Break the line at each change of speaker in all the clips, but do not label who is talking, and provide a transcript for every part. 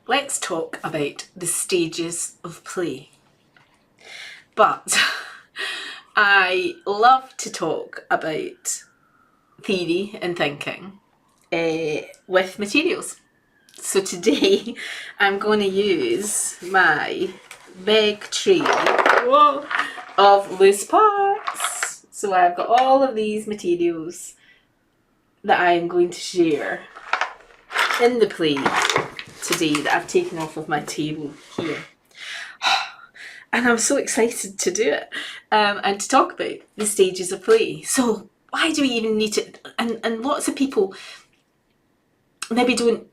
let's talk about the stages of play. But I love to talk about theory and thinking with materials. So today I'm going to use my big tray of loose parts. So I've got all of these materials that I am going to share in the play today that I've taken off of my table here. And I'm so excited to do it and to talk about the stages of play. So why do we even need to, and lots of people maybe don't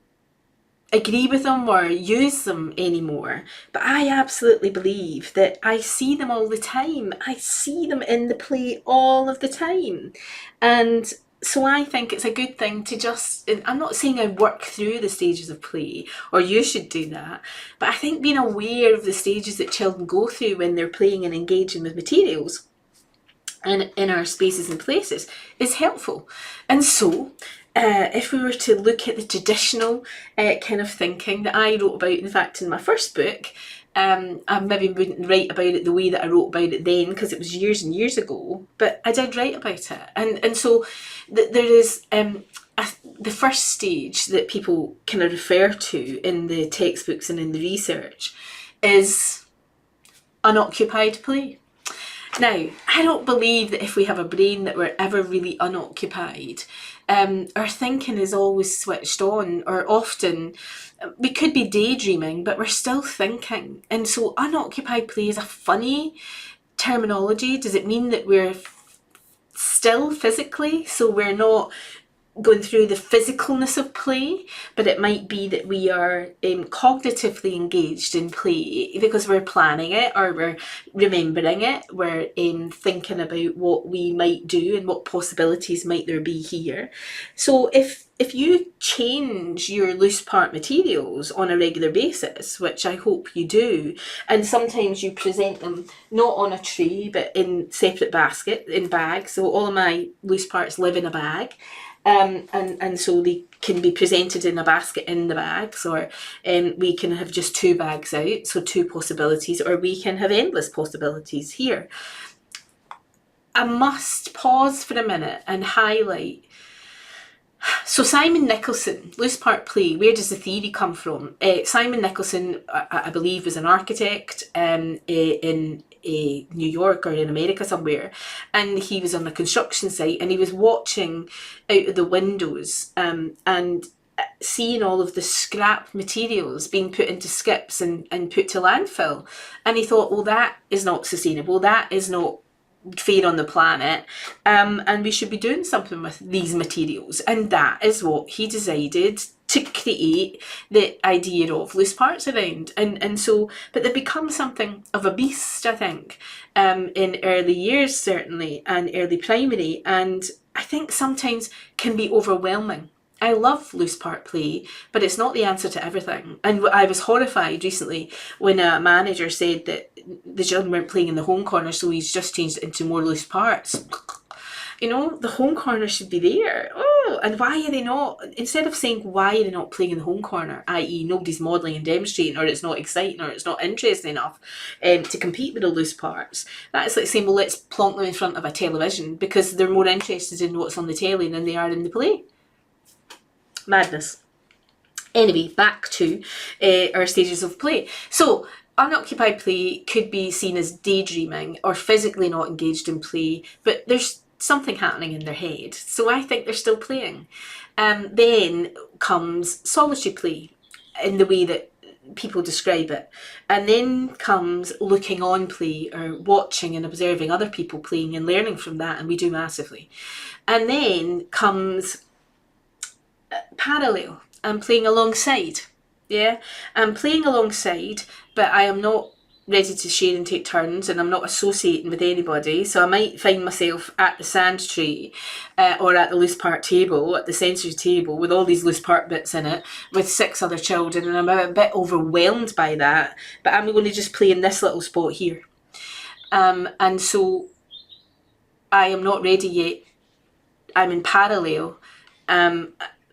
agree with them or use them anymore, but I absolutely believe that I see them all the time. I see them in the play all of the time. And so I think it's a good thing to just, I'm not saying I work through the stages of play, or you should do that, but I think being aware of the stages that children go through when they're playing and engaging with materials and in our spaces and places is helpful. And so if we were to look at the traditional kind of thinking that I wrote about, in fact, in my first book, I maybe wouldn't write about it the way that I wrote about it then, because it was years and years ago, but I did write about it. And so there is the first stage that people kind of refer to in the textbooks and in the research is unoccupied play. Now, I don't believe that if we have a brain that we're ever really unoccupied. Our thinking is always switched on, or often we could be daydreaming, but we're still thinking. And so unoccupied play is a funny terminology. Does it mean that we're still physically, so we're not going through the physicalness of play, but it might be that we are cognitively engaged in play because we're planning it, or we're remembering it, we're thinking about what we might do and what possibilities might there be here. So if you change your loose part materials on a regular basis, which I hope you do, and sometimes you present them not on a tray but in separate bags, so all of my loose parts live in a bag. And so they can be presented in a basket in the bags, or we can have just two bags out, so two possibilities, or we can have endless possibilities here. I must pause for a minute and highlight. So Simon Nicholson, loose part play, where does the theory come from? Simon Nicholson, I believe, was an architect in New York or in America somewhere, and he was on a construction site and he was watching out of the windows and seeing all of the scrap materials being put into skips and put to landfill, and he thought, well, that is not sustainable, that is not fair on the planet, and we should be doing something with these materials. And that is what he decided to create the idea of loose parts around. And so, but they become something of a beast, I think, in early years certainly, and early primary, and I think sometimes can be overwhelming. I love loose part play, but it's not the answer to everything. And I was horrified recently when a manager said that the children weren't playing in the home corner, so he's just changed it into more loose parts. You know, the home corner should be there. Oh, and why are they not? Instead of saying why are they not playing in the home corner, i.e. nobody's modelling and demonstrating, or it's not exciting, or it's not interesting enough to compete with the loose parts. That's like saying, well, let's plonk them in front of a television because they're more interested in what's on the telly than they are in the play. Madness. Anyway, back to our stages of play. So unoccupied play could be seen as daydreaming or physically not engaged in play, but there's something happening in their head. So I think they're still playing. Then comes solitary play in the way that people describe it. And then comes looking on play, or watching and observing other people playing and learning from that, and we do massively. And then comes parallel. I'm playing alongside. Yeah, I'm playing alongside, but I am not ready to share and take turns, and I'm not associating with anybody. So I might find myself at the sand tray or at the loose part table, at the sensory table with all these loose part bits in it with 6 other children, and I'm a bit overwhelmed by that, but I'm going to just play in this little spot here. And so I am not ready yet. I'm in parallel.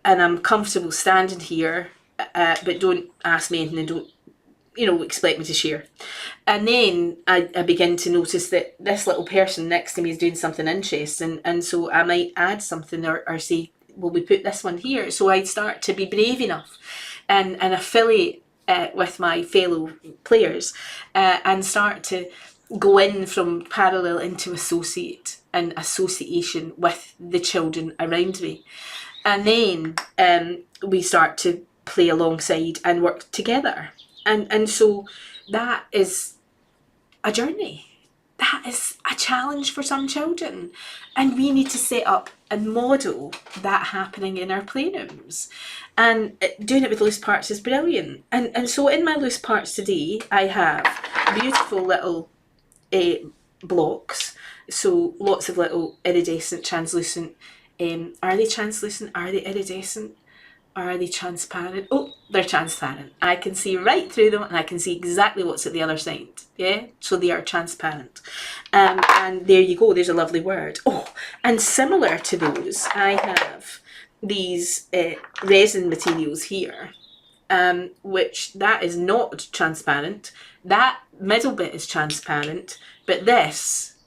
And I'm comfortable standing here but don't ask me anything and don't, you know, expect me to share. And then I begin to notice that this little person next to me is doing something interesting, and so I might add something or say, well, we put this one here. So I start to be brave enough and affiliate with my fellow players and start to go in from parallel into associate and association with the children around me. And then we start to play alongside and work together. And so that is a journey. That is a challenge for some children. And we need to set up and model that happening in our playrooms. And doing it with loose parts is brilliant. And so in my loose parts today, I have beautiful little blocks. So lots of little iridescent, translucent. Are they translucent? Are they iridescent? Are they transparent? Oh, they're transparent. I can see right through them and I can see exactly what's at the other side. Yeah, so they are transparent. And there you go, there's a lovely word. Oh, and similar to those, I have these resin materials here, which that is not transparent. That middle bit is transparent, but this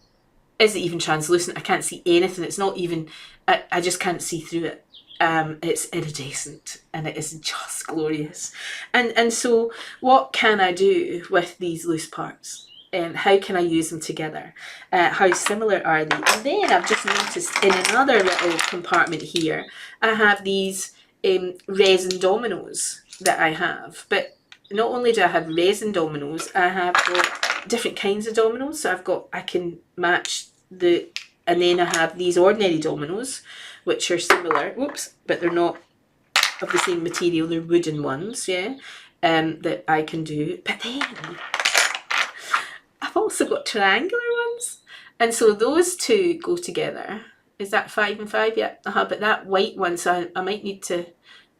isn't even translucent. I can't see anything. It's not even, I just can't see through it. It's iridescent and it is just glorious. And so what can I do with these loose parts? How can I use them together? How similar are they? And then I've just noticed in another little compartment here, I have these resin dominoes that I have. But not only do I have resin dominoes, I have got different kinds of dominoes. So I can match and then I have these ordinary dominoes, which are similar, but they're not of the same material, they're wooden ones, yeah, that I can do. But then I've also got triangular ones. And so those two go together. Is that 5 and 5? Yeah, but that white one, so I might need to,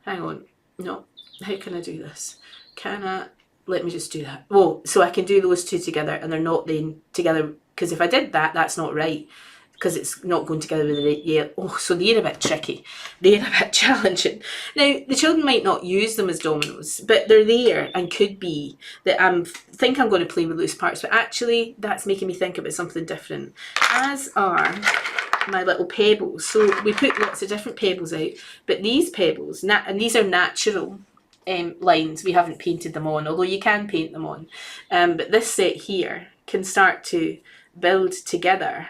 hang on, no, how can I do this? Let me just do that. Whoa, so I can do those two together and they're not then together, because if I did that, that's not right. Because it's not going together with the yellow. Oh, so they're a bit tricky. They're a bit challenging. Now, the children might not use them as dominoes, but they're there and could be that think I'm going to play with loose parts, but actually that's making me think about something different, as are my little pebbles. So we put lots of different pebbles out, but these pebbles, and these are natural lines. We haven't painted them on, although you can paint them on. But this set here can start to build together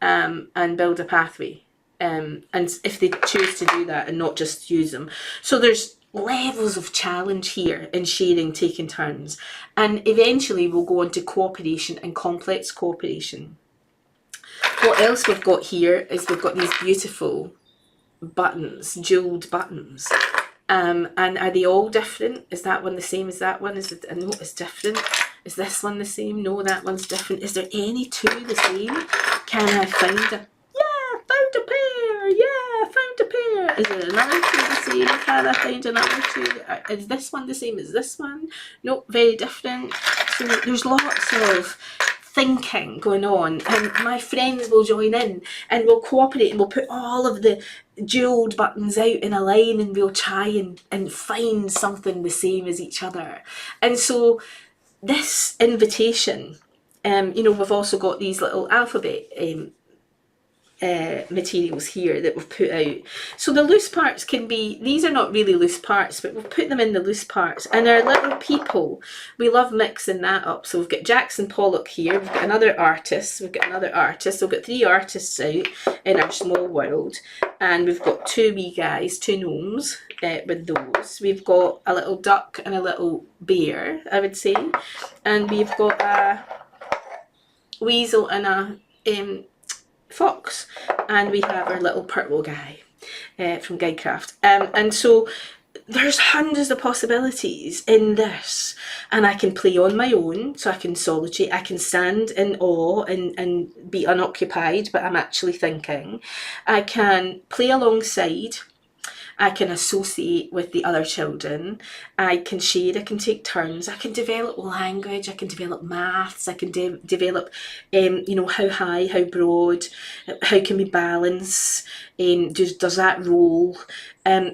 and build a pathway, and if they choose to do that and not just use them. So there's levels of challenge here in sharing, taking turns, and eventually we'll go on to cooperation and complex cooperation. What else we've got here is we've got these beautiful buttons, jeweled buttons. And are they all different? Is that one the same as that one? No, it's different. Is this one the same? No, that one's different. Is there any two the same? Can I find a... Yeah, found a pair! Yeah, found a pair! Is there another two the same? Can I find another two? Is this one the same as this one? No, very different. So there's lots of thinking going on, and my friends will join in and we'll cooperate and we'll put all of the jeweled buttons out in a line and we'll try and find something the same as each other. And so this invitation, we've also got these little alphabet materials here that we've put out. So the loose parts can be, these are not really loose parts, but we'll put them in the loose parts. And our little people, we love mixing that up. So we've got Jackson Pollock here, we've got another artist, we've got another artist, so we've got 3 artists out in our small world. And we've got 2 wee guys, 2 gnomes with those. We've got a little duck and a little bear, I would say. And we've got a weasel and a fox, and we have our little purple guy from Guidecraft, and so there's hundreds of possibilities in this, and I can play on my own, so I can solitude, I can stand in awe and be unoccupied, but I'm actually thinking. I can play alongside, I can associate with the other children, I can share, I can take turns, I can develop language, I can develop maths, I can develop, how high, how broad, how can we balance, does that roll?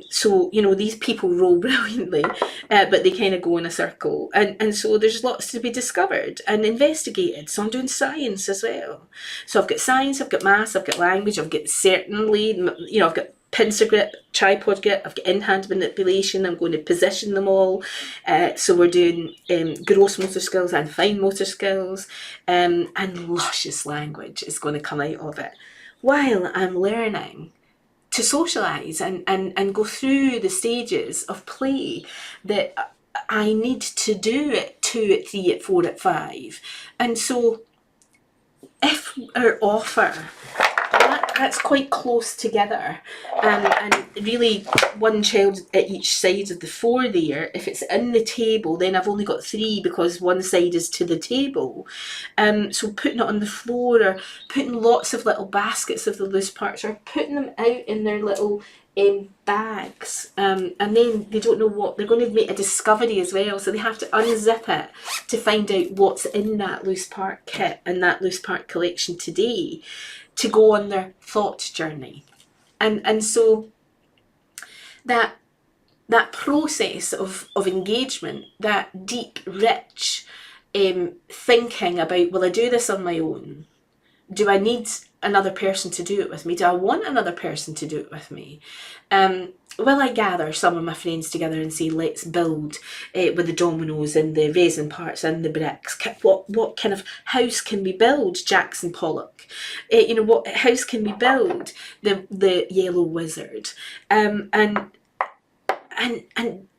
So, these people roll brilliantly, but they kind of go in a circle. And so there's lots to be discovered and investigated. So I'm doing science as well. So I've got science, I've got maths, I've got language, I've got certainly, I've got pincer grip, tripod grip, I've got in-hand manipulation, I'm going to position them all. So we're doing gross motor skills and fine motor skills, and luscious language is going to come out of it while I'm learning to socialise and go through the stages of play that I need to do at 2, at 3, at 4, at 5. And so if our offer, that's quite close together, and really one child at each side of the 4 there, if it's in the table, then I've only got 3 because one side is to the table. So putting it on the floor, or putting lots of little baskets of the loose parts, or putting them out in their little bags, and then they don't know what they're going to make a discovery as well, so they have to unzip it to find out what's in that loose part kit and that loose part collection today, to go on their thought journey. And so that process of engagement, that deep, rich thinking about, will I do this on my own? Do I need another person to do it with me? Do I want another person to do it with me? Will I gather some of my friends together and say, let's build with the dominoes and the resin parts and the bricks? What kind of house can we build, Jackson Pollock? What house can we build, the Yellow Wizard? And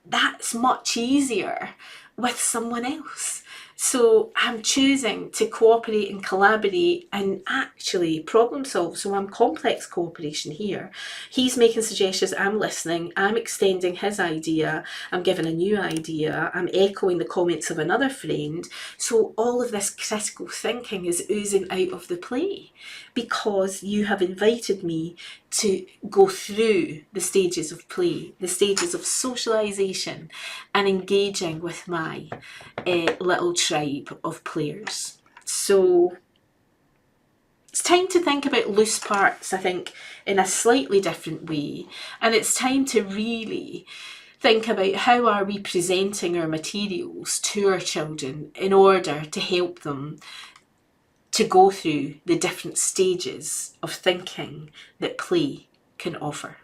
that's much easier with someone else. So I'm choosing to cooperate and collaborate and actually problem solve. So I'm complex cooperation here. He's making suggestions, I'm listening, I'm extending his idea, I'm giving a new idea, I'm echoing the comments of another friend. So all of this critical thinking is oozing out of the play because you have invited me to go through the stages of play, the stages of socialisation and engaging with my little tribe of players. So it's time to think about loose parts, I think, in a slightly different way. And it's time to really think about how are we presenting our materials to our children in order to help them to go through the different stages of thinking that play can offer.